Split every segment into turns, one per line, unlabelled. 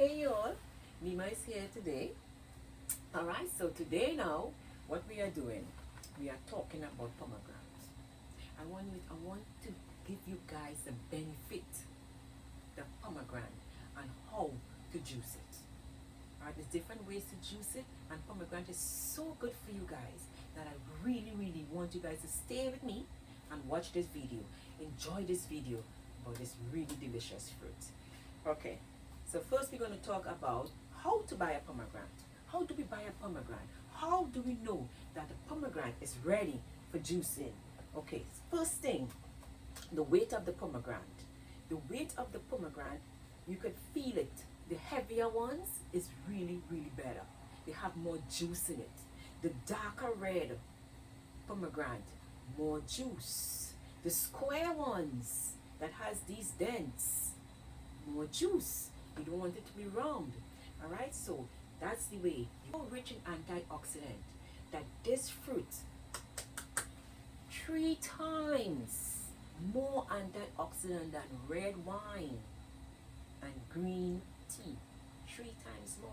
Hey y'all, Mema is here today. Alright, so today now, what we are doing, we are talking about pomegranates. I want to give you guys the benefit, the pomegranate, and how to juice it. Alright, there's different ways to juice it, and pomegranate is so good for you guys that I really want you guys to stay with me and watch this video. Enjoy this video about this really delicious fruit. Okay, so first we're going to talk about how to buy a pomegranate. How do we buy a pomegranate? How do we know that the pomegranate is ready for juicing? Okay, first thing, the weight of the pomegranate. The weight of the pomegranate, you can feel it. The heavier ones is really better. They have more juice in it. The darker red pomegranate, more juice. The square ones that has these dents, more juice. You don't want it to be round. Alright, so that's the way. You're rich in antioxidant. That this fruit, 3 times more antioxidant than red wine and green tea. 3 times more.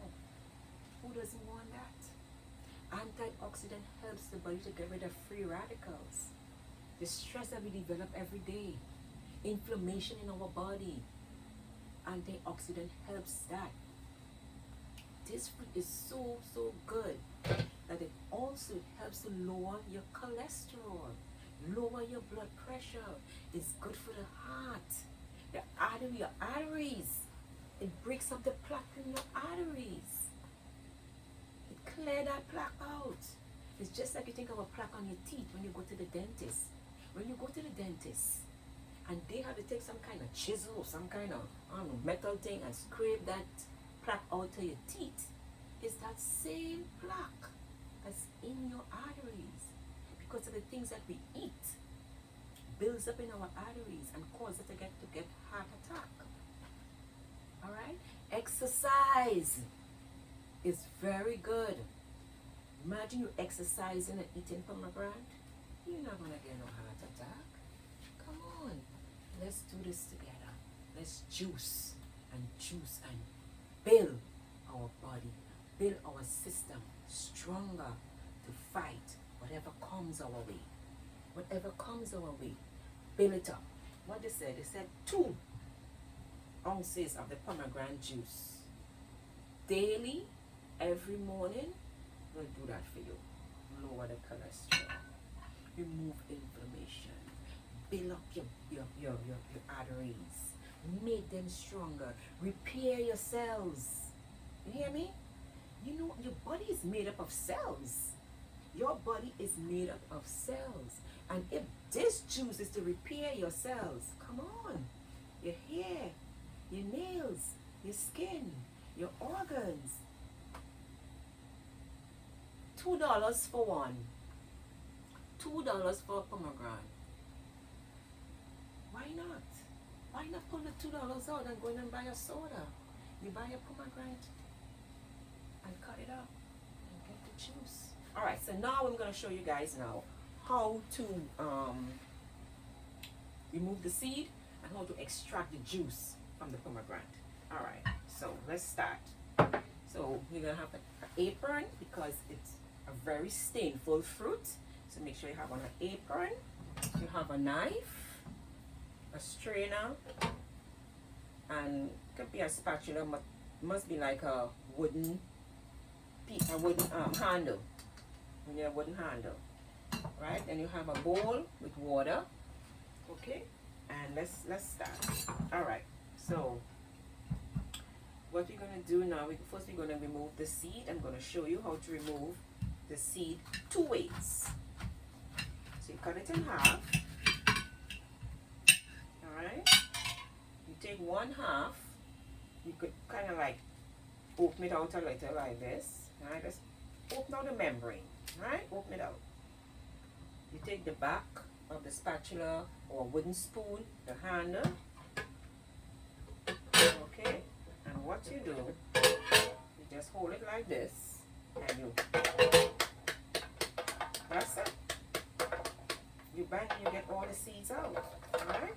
Who doesn't want that? Antioxidant helps the body to get rid of free radicals. The stress that we develop every day. Inflammation in our body. Antioxidant helps that. This fruit is so good that it also helps to lower your cholesterol, lower your blood pressure. It's good for the heart, your arteries. It breaks up the plaque in your arteries. It clears that plaque out. It's just like you think of a plaque on your teeth when you go to the dentist. When you go to the dentist, and they have to take some kind of chisel or some kind of metal thing and scrape that plaque out of your teeth. It's that same plaque that's in your arteries because of the things that we eat builds up in our arteries and causes us to get heart attack. All right, exercise is very good. Imagine you exercising and eating pomegranate. You're not gonna get no heart attack. Come on. Let's do this together. Let's juice and build our body, build our system stronger to fight whatever comes our way. Whatever comes our way, build it up. What they said 2 ounces of the pomegranate juice daily, every morning, will do that for you. Lower the cholesterol, remove inflammation, build up your arteries, make them stronger, repair your cells. You hear me? You know, your body is made up of cells. Your body is made up of cells. And if this juice is to repair your cells, come on, your hair, your nails, your skin, your organs. $2 for one. $2 for a pomegranate. Why not? Why not pull the $2 out and go in and buy a soda? You buy a pomegranate and cut it up and get the juice. Alright, so now I'm going to show you guys now how to remove the seed and how to extract the juice from the pomegranate. Alright, so let's start. So you're going to have an apron because it's a very stainful fruit. So make sure you have on an apron. You have a knife, a strainer, and it could be a spatula, but must be like a wooden handle. You need a wooden handle, right? Then you have a bowl with water. Okay, and let's start. All right. So what we're gonna do now? First we're gonna remove the seed. I'm gonna show you how to remove the seed 2 ways. So you cut it in half. Alright. You take 1/2. You could kind of like open it out a little like this. Alright, just open out the membrane. Right? Open it out. You take the back of the spatula or wooden spoon, the handle. Okay? And what you do, you just hold it like this and you that's it. You bang and you get all the seeds out. Alright?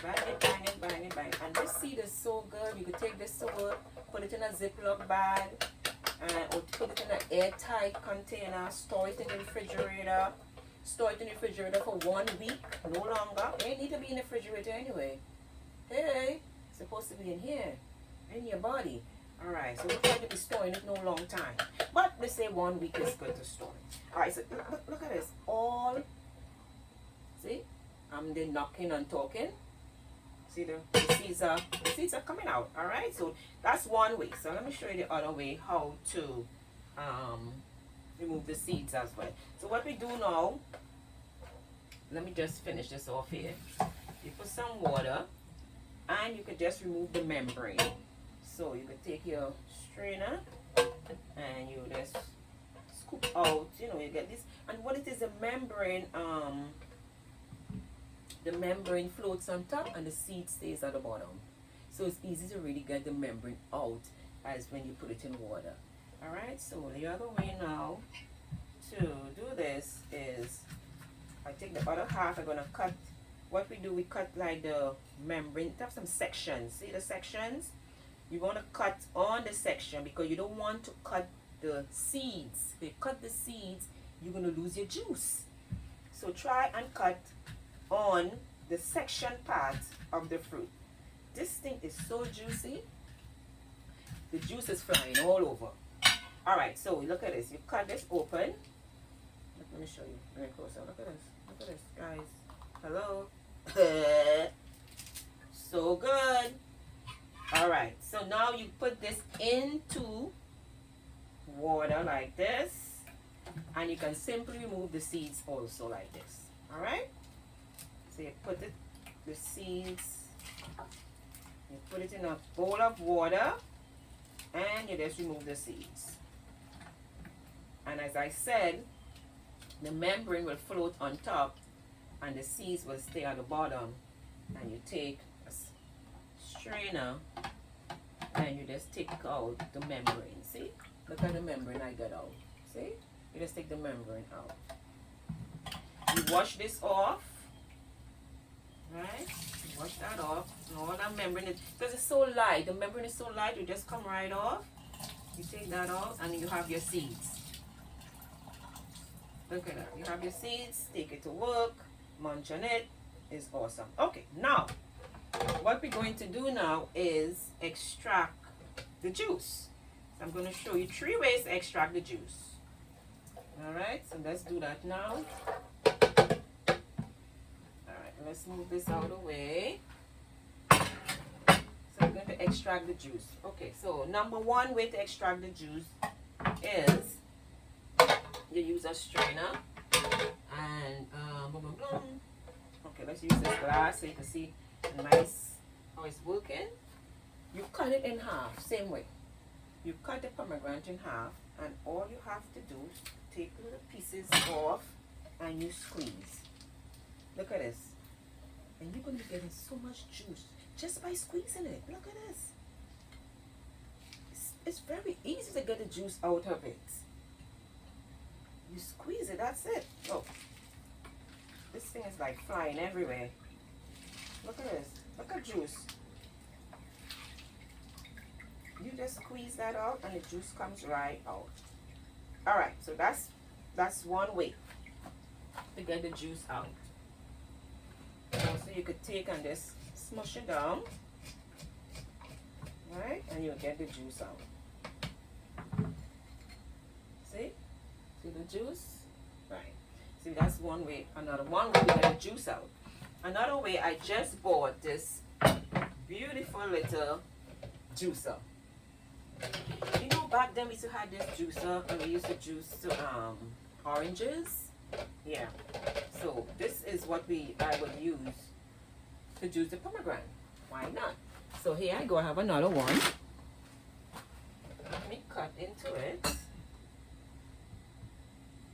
Bang it, bang it, bang it, bang. And this seed is so good. You could take this to work, put it in a Ziploc bag, or put it in an airtight container, store it in the refrigerator. Store it in the refrigerator for 1 week, no longer. It ain't need to be in the refrigerator anyway. Hey, it's supposed to be in here, in your body. Alright, so we're trying to be storing it no long time. But they say 1 week is good to store it. Alright, so look at this. All, see? I'm the knocking and talking. See the seeds are coming out. Alright, so that's one way. So let me show you the other way how to remove the seeds as well. So what we do now, let me just finish this off here. You put some water and you could just remove the membrane. So you could take your strainer and you just scoop out, you know, you get this. And what it is, the membrane floats on top and the seed stays at the bottom. So it's easy to really get the membrane out as when you put it in water. Alright, so the other way now to do this is I take the other half. I'm going to cut. What we do, we cut like the membrane. Have some sections. See the sections? You want to cut on the section because you don't want to cut the seeds. If you cut the seeds, you're going to lose your juice. So try and cut on the section part of the fruit. This thing is so juicy. The juice is flying all over. Alright, so look at this. You cut this open. Let me show you very closer. Look at this. Look at this, guys. Hello. So good. Alright, so now you put this into water like this. And you can simply remove the seeds also like this. Alright? So you put the seeds, you put it in a bowl of water, and you just remove the seeds. And as I said, the membrane will float on top and the seeds will stay at the bottom. And you take a strainer and you just take out the membrane. See? Look at the membrane I got out. See? You just take the membrane out. You wash this off. Right? You wash that off. And all that membrane, because it's so light. The membrane is so light, you just come right off. You take that out and you have your seeds. Look at that. You have your seeds, take it to work, munch on it. It's awesome. Okay, now, what we're going to do now is extract the juice. So I'm going to show you 3 ways to extract the juice. Alright, so let's do that now. Alright, let's move this out of the way. So we're going to extract the juice. Okay, so number 1 way to extract the juice is you use a strainer and okay, let's use this glass so you can see nice how it's working. You cut it in half, same way. You cut the pomegranate in half, and all you have to do is take little pieces off and you squeeze. Look at this. And you're going to be getting so much juice just by squeezing it. Look at this. It's very easy to get the juice out of it. You squeeze it, that's it. Oh, this thing is like flying everywhere. Look at this. Look at juice. You just squeeze that out and the juice comes right out. Alright, so that's one way to get the juice out. Also, you could take and just smush it down. Right? And you'll get the juice out. See? See the juice? Right. See, that's one way. Another one way to get the juice out. Another way, I just bought this beautiful little juicer. You know, back then we used to have this juicer and we used to juice oranges. Yeah. So this is what I would use to juice the pomegranate. Why not? So here I go. I have another one. Let me cut into it.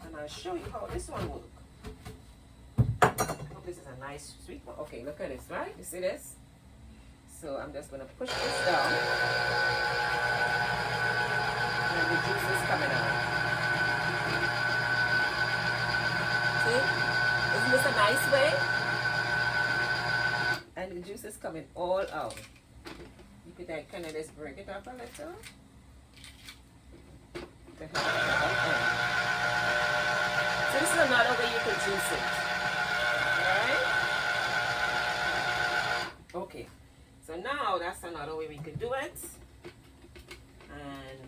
And I'll show you how this one works. Oh, this is a nice sweet one. Okay, look at this, right? You see this? So I'm just going to push this down. And the juice is coming out. See? Isn't this a nice way? And the juice is coming all out. You could like kind of just break it up a little. So this is another way you could juice it. Alright? Okay. So now that's another way we could do it. And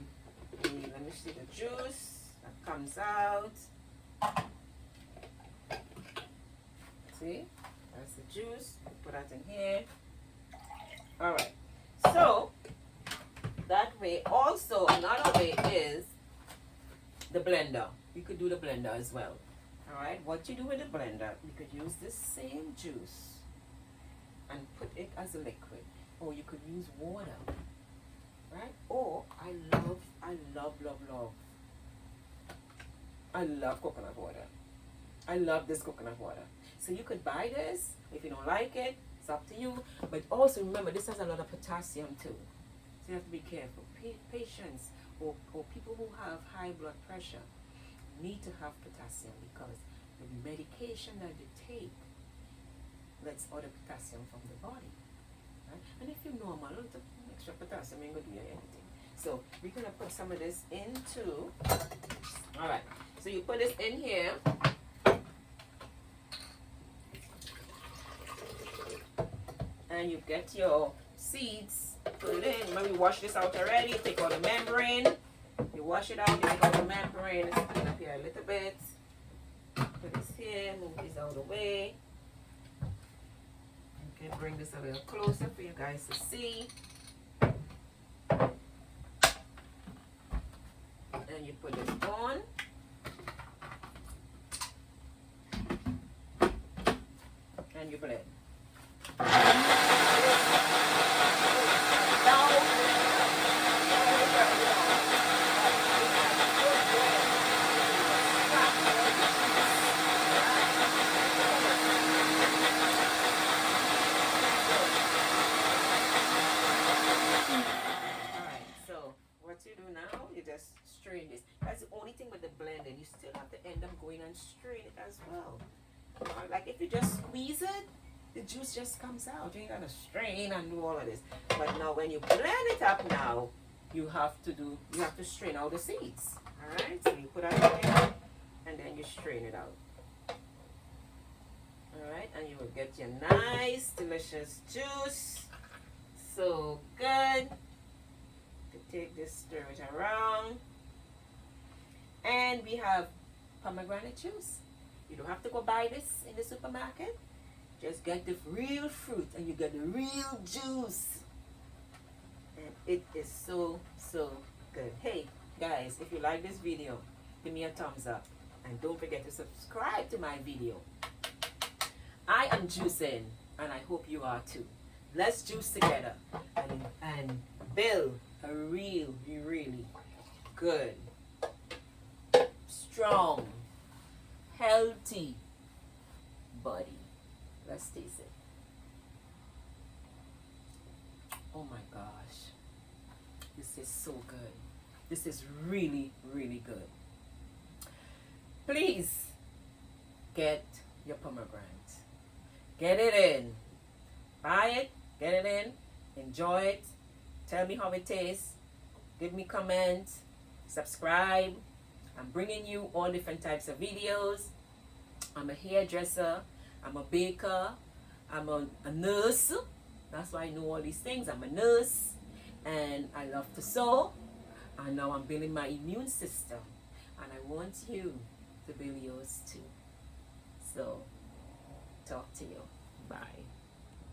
let me see the juice that comes out. See? That's the juice. Put that in here. Alright. So that way also another way is the blender. You could do the blender as well. Alright, what you do with the blender, you could use this same juice and put it as a liquid. Or you could use water. Right? Or I love coconut water. I love this coconut water. So you could buy this. If you don't like it, it's up to you. But also remember, this has a lot of potassium too. So you have to be careful. Patients or people who have high blood pressure need to have potassium because the medication that you take lets all the potassium from the body. Right? And if you're normal, a little extra potassium ain't gonna do you anything. So we're gonna put some of this into. Alright, so you put this in here. And you get your seeds, put it in. Remember, we washed this out already. Take out the membrane. You wash it out, you take out the membrane. Let's clean up here a little bit. Put this here, move this out of the way. Okay, bring this a little closer for you guys to see. And you put this on. And you blend. Strain this. That's the only thing with the blending. You still have to end up going and strain it as well. Like if you just squeeze it, the juice just comes out. You ain't gotta strain and do all of this. But now when you blend it up now, you have to strain out the seeds. Alright? So you put that in there and then you strain it out. Alright, and you will get your nice, delicious juice. So good. Take this, stir it around. And we have pomegranate juice. You don't have to go buy this in the supermarket. Just get the real fruit and you get the real juice. And it is so, so good. Hey, guys, if you like this video, give me a thumbs up. And don't forget to subscribe to my video. I am juicing, and I hope you are too. Let's juice together and build a really good, strong, healthy body. Let's taste it. Oh my gosh. This is so good. This is really good. Please get your pomegranate. Get it in. Buy it, get it in, enjoy it. Tell me how it tastes. Give me comments. Subscribe. I'm bringing you all different types of videos. I'm a hairdresser. I'm a baker. I'm a nurse. That's why I know all these things. I'm a nurse. And I love to sew. And now I'm building my immune system. And I want you to build yours too. So, talk to you. Bye.